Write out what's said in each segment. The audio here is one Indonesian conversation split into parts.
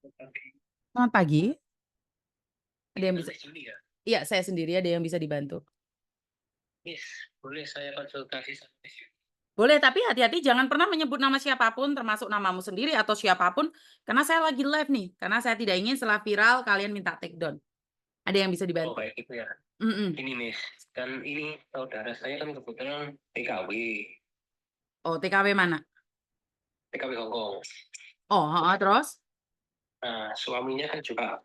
Selamat pagi, ada yang Dengan bisa Miss Juli ya? iya, saya sendiri, ada yang bisa dibantu? Miss, boleh saya konsultasi sama Miss Juli? Boleh, tapi hati-hati jangan pernah menyebut nama siapapun, termasuk namamu sendiri atau siapapun, karena saya lagi live nih, karena saya tidak ingin setelah viral kalian minta take down. Ada yang bisa Oh, dibantu? kayak gitu ya. Mhm. Ini Miss, kan ini saudara saya kan kebetulan TKW, Oh, TKW mana? TKW Hongkong. Oh, heeh, terus? Nah, suaminya kan juga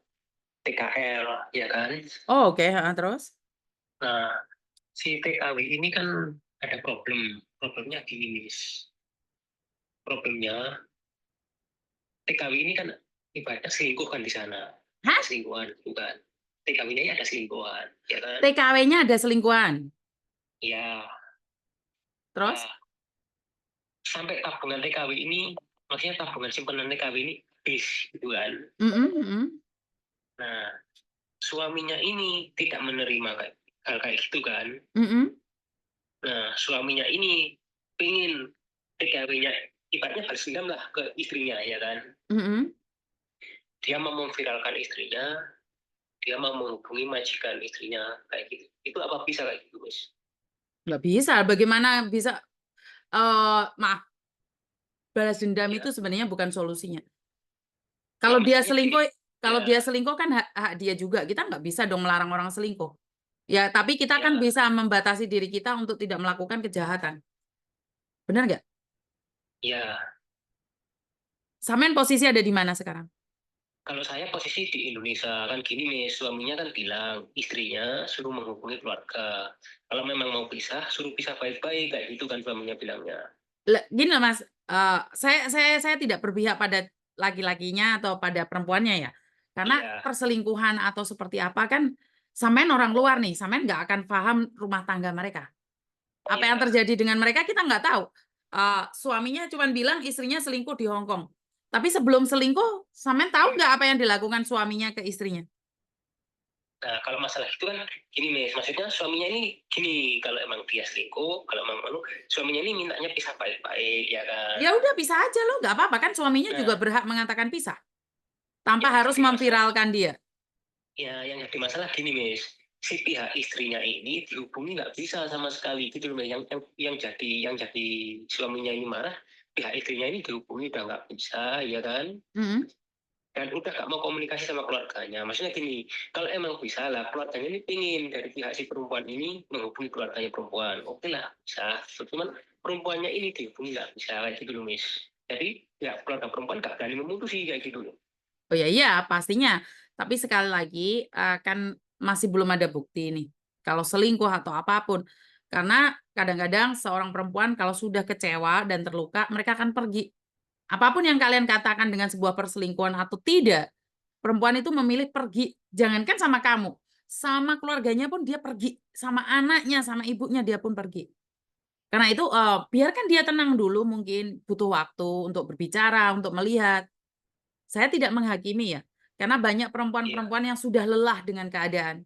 TKL, ya kan? Oh, oke, heeh, terus? Nah, si TKW ini kan ada problem. Problemnya gini, Miss. Problemnya TKW ini kan ibaratnya selingkuh kan di sana. Ada Hah? selingkuhan, bukan? TKW-nya ada selingkuhan, ya kan? TKW-nya ada selingkuhan? Ya, Terus? nah, sampai tabungan TKW ini, maksudnya tabungan simpanan TKW ini habis gitu kan. Mhm mhm. Nah, suaminya ini tidak menerima hal kayak gitu kan. Mhm Nah, suaminya ini pengen TKW-nya ibaratnya balas dendam lah ke istrinya ya kan. mhm. Dia mau memviralkan istrinya, dia mau menghubungi majikan istrinya kayak gitu. Itu apa bisa kayak gitu, Mas? Nggak bisa, bagaimana bisa, maaf, balas dendam itu Ya, sebenarnya bukan solusinya. ya Kalau dia maksudnya gini, selingkuh kalau ya, dia selingkuh kan hak hak dia juga, kita nggak bisa dong melarang orang selingkuh. Ya, tapi kita kan ya, bisa membatasi diri kita untuk tidak melakukan kejahatan, benar nggak? ya. Sampean posisi ada di mana sekarang? Kalau saya posisi di Indonesia kan gini nih, suaminya kan bilang istrinya suruh menghubungi keluarga. Kalau memang mau pisah, suruh pisah baik-baik kayak gitu kan suaminya bilangnya. Gini loh Mas, saya tidak berpihak pada laki-lakinya atau pada perempuannya ya, karena Iya, perselingkuhan atau seperti apa kan sampean orang luar nih, sampean nggak akan paham rumah tangga mereka. Apa yang iya. terjadi dengan mereka kita nggak tahu. Suaminya cuman bilang istrinya selingkuh di Hong Kong. Tapi sebelum selingkuh, sampean tahu nggak apa yang dilakukan suaminya ke istrinya? Nah, kalau masalah itu kan gini nih, maksudnya suaminya ini gini, kalau emang dia selingkuh, kalau emang suaminya ini mintanya pisah baik-baik, ya kan. Ya udah pisah aja loh, nggak apa-apa kan suaminya Nah, juga berhak mengatakan pisah, tanpa yang harus jadi masalah, memviralkan dia. ya yang jadi masalah gini, Miss. Si pihak istrinya ini dihubungi nggak bisa sama sekali gitu loh, Miss. Yang jadi suaminya ini marah, pihak istrinya ini dihubungi udah nggak bisa, ya kan. Mhm. Dan udah gak mau komunikasi sama keluarganya. Maksudnya gini, kalau emang bisa lah, keluarganya ini pingin dari pihak si perempuan ini menghubungi keluarganya perempuan. Oke lah, bisa. Cuman perempuannya ini dihubungi nggak bisa kayak gitu loh, Miss. Jadi ya keluarga perempuan gak berani memutusi kayak gitu loh. Oh ya iya, pastinya. Tapi sekali lagi, kan masih belum ada bukti nih, kalau selingkuh atau apapun. Karena kadang-kadang seorang perempuan kalau sudah kecewa dan terluka, mereka akan pergi. Apapun yang kalian katakan dengan sebuah perselingkuhan atau tidak, perempuan itu memilih pergi. Jangankan sama kamu, sama keluarganya pun dia pergi, sama anaknya, sama ibunya dia pun pergi. Karena itu, biarkan dia tenang dulu mungkin, butuh waktu untuk berbicara, untuk melihat. Saya tidak menghakimi ya, karena banyak Iya. perempuan-perempuan yang sudah lelah dengan keadaan.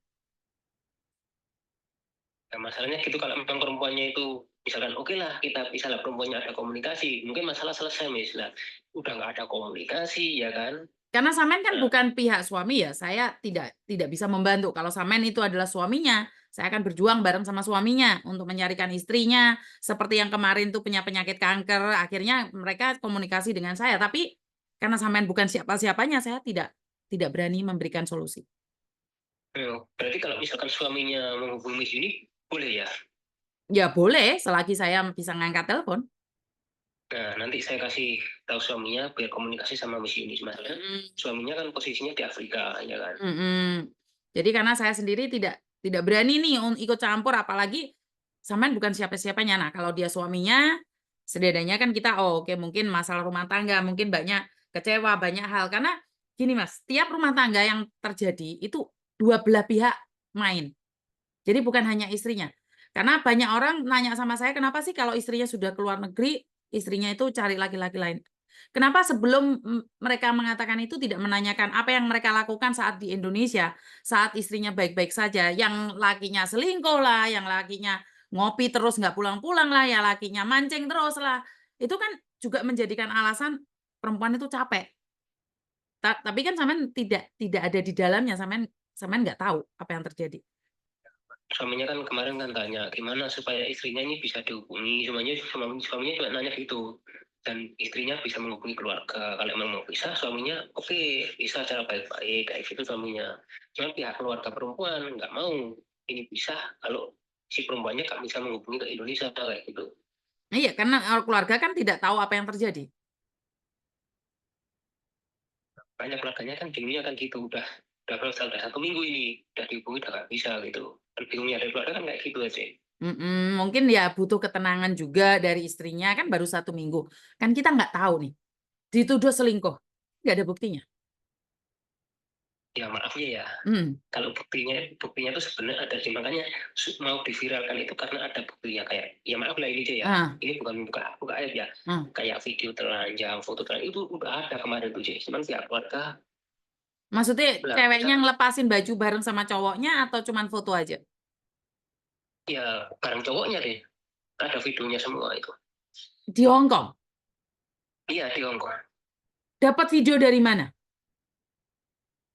Nah, masalahnya gitu kalau memang perempuannya itu misalkan oke lah kita bisa lah perempuannya ada komunikasi, mungkin masalah selesai, Miss. Lah, udah nggak ada komunikasi, ya kan? Karena sampean kan Nah, bukan pihak suami ya, saya tidak bisa membantu. Kalau sampean itu adalah suaminya, saya akan berjuang bareng sama suaminya untuk mencarikan istrinya, seperti yang kemarin tuh punya penyakit kanker, akhirnya mereka komunikasi dengan saya. Tapi karena sampean bukan siapa-siapanya, saya tidak berani memberikan solusi. berarti kalau misalkan suaminya menghubungi Miss ini boleh ya? Ya boleh, selagi saya bisa ngangkat telepon. Nah, nanti saya kasih tahu suaminya biar komunikasi sama Miss Yunis. Masalahnya Mhm. suaminya kan posisinya di Afrika, ya kan? Mhm. Jadi karena saya sendiri tidak berani nih ikut campur, apalagi sampean bukan siapa-siapanya. Nah, kalau dia suaminya, setidaknya kan kita, oh oke mungkin masalah rumah tangga, mungkin banyak kecewa, banyak hal. Karena gini Mas, tiap rumah tangga yang terjadi itu dua belah pihak main. Jadi bukan hanya istrinya. Karena banyak orang nanya sama saya, "Kenapa sih kalau istrinya sudah keluar negeri, istrinya itu cari laki-laki lain?" Kenapa sebelum mereka mengatakan itu tidak menanyakan apa yang mereka lakukan saat di Indonesia, saat istrinya baik-baik saja, yang lakinya selingkuh lah, yang lakinya ngopi terus nggak pulang-pulang lah, ya lakinya mancing terus lah. Itu kan juga menjadikan alasan perempuan itu capek. Tapi kan sampean tidak ada di dalamnya, sampean nggak tahu apa yang terjadi. Suaminya kan kemarin kan tanya gimana supaya istrinya ini bisa dihubungi, suaminya juga nanya gitu, dan istrinya bisa menghubungi keluarga. Kalau emang mau pisah, suaminya oke, bisa secara baik-baik kayak gitu suaminya. Cuman pihak keluarga perempuan nggak mau ini pisah kalau si perempuannya nggak bisa menghubungi ke Indonesia kayak gitu. Iya, karena keluarga kan tidak tahu apa yang terjadi. Banyak keluarganya kan bingungnya kan gitu, udah 1 minggu ini udah dihubungi udah nggak bisa gitu. Dan bingungnya dari keluarga kan kayak gitu aja. Mungkin ya butuh ketenangan juga dari istrinya, kan baru 1 minggu. Kan kita nggak tahu nih, dituduh selingkuh, nggak ada buktinya. Ya maafnya ya, Hmm. kalau buktinya tuh sebenarnya ada sih, makanya mau diviralkan itu karena ada buktinya, kayak ya maaf lah ini aja ya, Ah, ini bukan buka aib ya, ah. kayak video telanjang, foto telanjang itu udah ada kemarin tuh, cuman pihak keluarga Maksudnya bilang ceweknya kita ngelepasin baju bareng sama cowoknya atau cuman foto aja? ya bareng cowoknya deh, ada videonya semua itu. Di Hong Kong. Iya di Hongkong. Dapat video dari mana?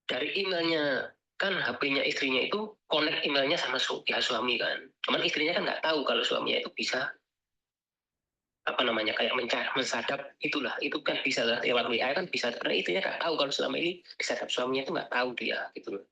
Dari emailnya, kan HP-nya istrinya itu connect emailnya sama pihak suami kan, cuman istrinya kan nggak tahu kalau suaminya itu bisa apa namanya kayak mensadap itulah, itu kan bisa lewat WA kan bisa, karena istrinya nggak tahu kalau selama ini disadap suaminya itu nggak tahu dia gitu loh.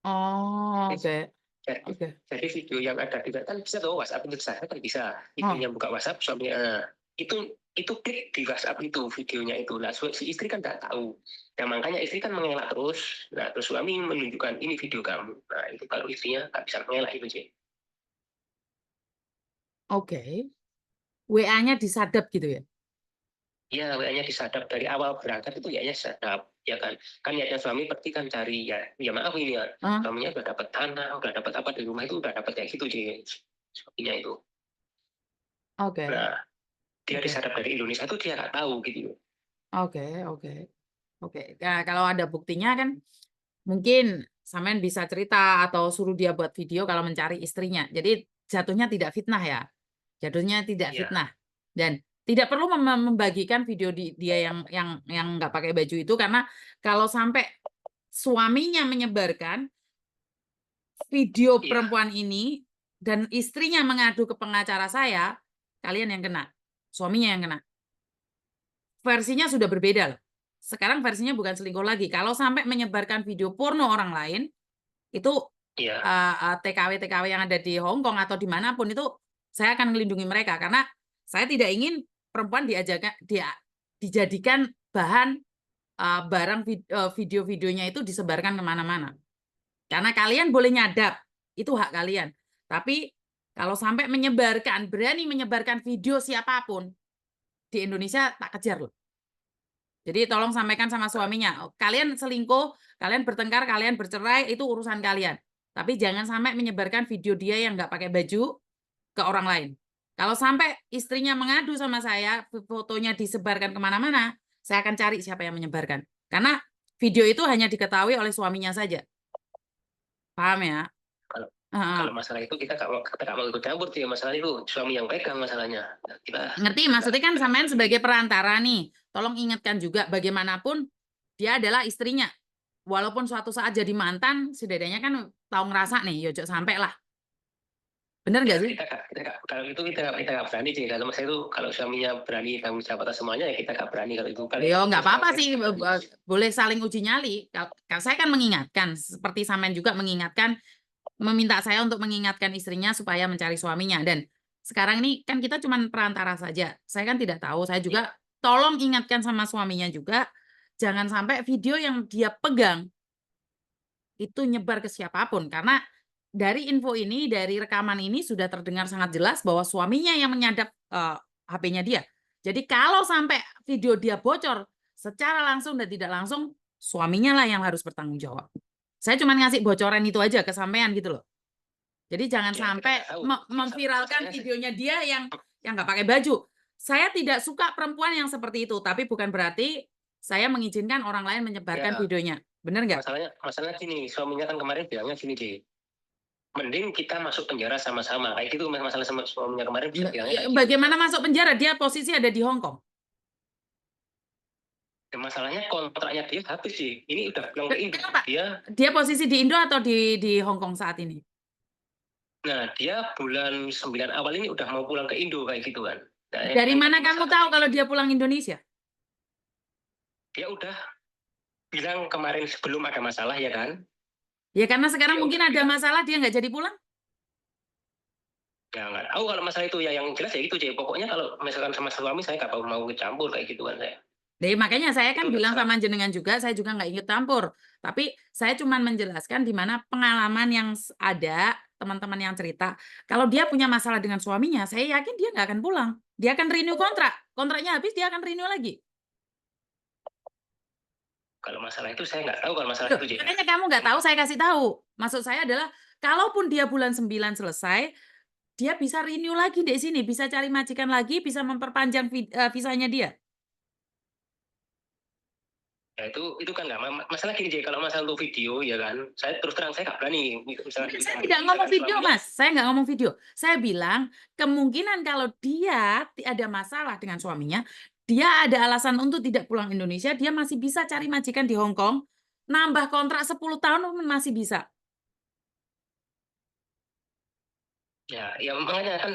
Oh, oke. Jadi, Oke. jadi video yang ada di kan bisa tuh WhatsApp untuk disadap kan bisa, Oh, istrinya buka WhatsApp suaminya itu klik di WhatsApp itu videonya itu lah, si istri kan nggak tahu. Nah makanya istri kan mengelak terus, nah terus suami menunjukkan ini video kamu, nah itu kalau istrinya nggak bisa mengelak itu sih. oke. WA-nya disadap gitu ya? Ya, WA-nya disadap dari awal berangkat itu ya disadap, ya kan. Kan niatnya suami pasti kan cari ya, ya maaf ini ya, Ah, suaminya udah dapat tanah, udah dapat apa di rumah itu udah dapat kayak gitu sih, suaminya itu. oke. Nah, dia Oke. disadap dari Indonesia itu dia nggak tahu gitu. Oke, oke. Oke. Nah, kalau ada buktinya kan mungkin sampean bisa cerita atau suruh dia buat video kalau mencari istrinya. Jadi jatuhnya tidak fitnah ya. Jatuhnya tidak Iya, fitnah. Dan tidak perlu membagikan video dia yang nggak pakai baju itu, karena kalau sampai suaminya menyebarkan video iya, perempuan ini dan istrinya mengadu ke pengacara saya, kalian yang kena. Suaminya yang kena. Versinya sudah berbeda loh. Sekarang versinya bukan selingkuh lagi. Kalau sampai menyebarkan video porno orang lain, itu iya, TKW-TKW yang ada di Hong Kong atau dimanapun itu, saya akan melindungi mereka karena saya tidak ingin perempuan dijadikan bahan barang video-videonya itu disebarkan kemana-mana. Karena kalian boleh nyadap, itu hak kalian. Tapi kalau sampai berani menyebarkan video siapapun di Indonesia, tak kejar loh. Jadi tolong sampaikan sama suaminya, kalian selingkuh, kalian bertengkar, kalian bercerai, itu urusan kalian. Tapi jangan sampai menyebarkan video dia yang nggak pakai baju ke orang lain. Kalau sampai istrinya mengadu sama saya, fotonya disebarkan kemana-mana, saya akan cari siapa yang menyebarkan. Karena video itu hanya diketahui oleh suaminya saja. Paham ya? kalau Heeh. kalau masalah itu kita nggak mau ikut campur sih, masalah itu suami yang pegang masalahnya. Nah, kita Ngerti? nggak Maksudnya kan nggak sampean peduli. sebagai perantara nih, tolong ingatkan juga bagaimanapun dia adalah istrinya. Walaupun suatu saat jadi mantan, setidaknya kan tahu ngerasa nih, yojok sampai lah. Bener Ya nggak sih? kita nggak, kalau itu kita nggak berani sih, kalau saya itu kalau suaminya berani tanggung jawab atas semuanya ya kita nggak berani kalau itu, kalau Yo, itu nggak terus terang apa-apa saya sih, nggak berani. boleh saling uji nyali. Kalau saya kan mengingatkan, seperti sampean juga mengingatkan, meminta saya untuk mengingatkan istrinya supaya mencari suaminya. Dan sekarang ini kan kita cuma perantara saja. Saya kan tidak tahu. Saya Ya, juga tolong ingatkan sama suaminya juga, jangan sampai video yang dia pegang itu nyebar ke siapapun. Karena dari info ini, dari rekaman ini sudah terdengar sangat jelas bahwa suaminya yang menyadap HP-nya dia. Jadi kalau sampai video dia bocor secara langsung dan tidak langsung, suaminya lah yang harus bertanggung jawab. Saya cuma ngasih bocoran itu aja ke sampean gitu loh. Jadi jangan ya kita sampai nggak tahu. memviralkan Masalahnya videonya dia yang nggak pakai baju. Saya tidak suka perempuan yang seperti itu, tapi bukan berarti saya mengizinkan orang lain menyebarkan ya videonya. Benar nggak? masalahnya gini, suaminya kan kemarin bilangnya gini deh, mending kita masuk penjara sama-sama kayak gitu, masalah sama suaminya kemarin bisa bilangnya Ya, kayak gitu. bagaimana masuk penjara? Dia posisi ada di Hong Kong. Ya, masalahnya kontraknya dia habis sih. Ini udah pulang ke Indo. Kenapa? Dia, Dia posisi di Indo atau di Hong Kong saat ini? nah dia bulan 9 awal ini udah mau pulang ke Indo kayak gitu kan. Nah, Dari yang mana jadi kamu masalah tahu gini, kalau dia pulang Indonesia? dia udah bilang kemarin sebelum ada masalah ya kan. Ya karena sekarang Dia mungkin udah ada bilang, masalah dia nggak jadi pulang. ya nggak tahu kalau masalah itu ya, yang jelas ya itu Cek. Pokoknya kalau misalkan sama suami saya nggak mau kecampur kayak gitu kan saya. Jadi makanya saya Itu kan bilang terserah. sama jenengan juga, saya juga nggak ikut campur. Tapi saya cuma menjelaskan di mana pengalaman yang ada, teman-teman yang cerita. Kalau dia punya masalah dengan suaminya, saya yakin dia nggak akan pulang. Dia akan renew kontrak. Kontraknya habis, dia akan renew lagi. Kalau masalah itu saya nggak tahu kalau masalah Loh, itu Cek. makanya kamu nggak tahu, saya kasih tahu. Maksud saya adalah, kalaupun dia bulan 9 selesai, dia bisa renew lagi di sini, bisa cari majikan lagi, bisa memperpanjang visanya dia. Ya itu kan nggak masalah gini Cek. Kalau masalah untuk video ya kan, saya terus terang saya nggak berani. Misalkan, Saya tidak ngomong video, suaminya, Mas. Saya nggak ngomong video. Saya bilang, kemungkinan kalau dia ada masalah dengan suaminya, dia ada alasan untuk tidak pulang Indonesia, dia masih bisa cari majikan di Hong Kong, nambah kontrak 10 tahun masih bisa. ya makanya kan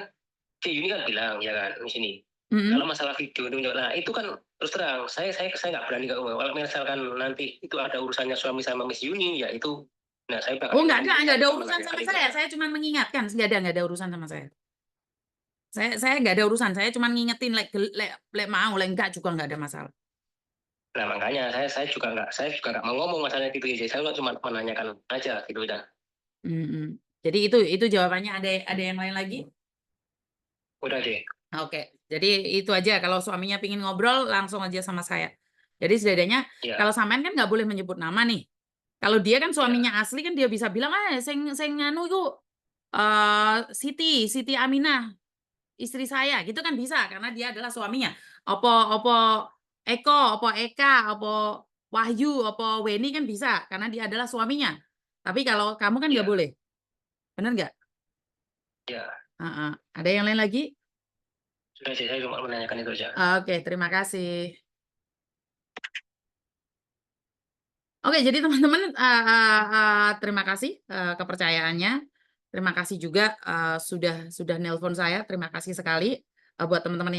si Yuni kan bilang ya kan di sini. Mm-mm. Kalau masalah video itu, nah itu kan terus terang saya nggak berani kalau misalkan nanti itu ada urusannya suami sama Miss Yuni ya itu, nah saya bakal Oh, nggak bilang ada saya urusan sama menanyakan itu saya. aja. Saya cuma mengingatkan, nggak ada urusan sama saya. Saya nggak ada urusan, saya cuma ngingetin, mau, enggak juga nggak ada masalah. Nah makanya saya juga nggak mau ngomong masalahnya gitu ya, saya cuma menanyakan aja gitu dan Mm-mm. Jadi itu jawabannya. Ada yang lain lagi? udah deh Oke, jadi itu aja. Kalau suaminya pingin ngobrol, langsung aja sama saya. Jadi setidaknya, ya kalau sampean kan nggak boleh menyebut nama nih. Kalau dia kan ya suaminya asli kan dia bisa bilang, sing nganu itu Siti Aminah, istri saya, gitu kan bisa karena dia adalah suaminya. Opo opo Eko, opo Eka, opo Wahyu, opo Weni kan bisa karena dia adalah suaminya. Tapi kalau kamu kan nggak ya boleh, bener nggak? ya Ada yang lain lagi? sudah sih, saya cuma menanyakan itu aja. Oke, terima kasih. Oke, jadi teman-teman, terima kasih kepercayaannya. Terima kasih juga sudah nelpon saya. Terima kasih sekali buat teman-teman yang